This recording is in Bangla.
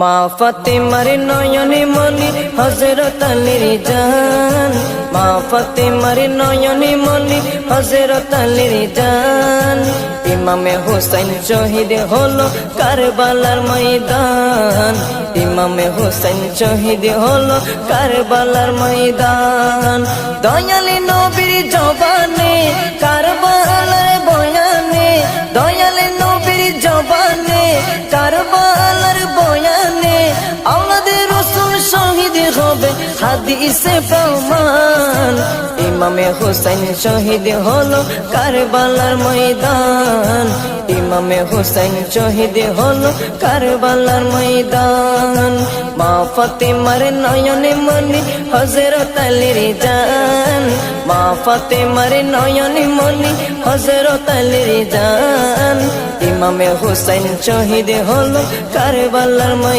মা ফাতেমার নয়নে মনি হযরত আলীর জান, মা ফাতেমার নয়নে মনি হযরত আলীর জান। ইমামে হোসেন শহীদ হলো কারবালার ময়দান, ইমামে হোসেন শহীদ হলো কারবালার ময়দান। দয়ালি নবীর জবানে কারবালার বয়ানে, দয়ালি নবীর জবানে কারবালার বয়ানে, আওলাদে রাসূল শহীদ হবে হাদিসে প্রমাণ। ইমামে হোসেন শহীদ হলো কারবালার ময়দান, ইমামে হোসেন শহীদ হলো কারবালার ময়দান। মা ফাতেমার নয়নে মনি হযরত আলীর জান, মা ফাতেমার নয়নে মনি হযরত আলীর জান। ইমামে হোসেন শহীদ হলো কারবালার ময়দান।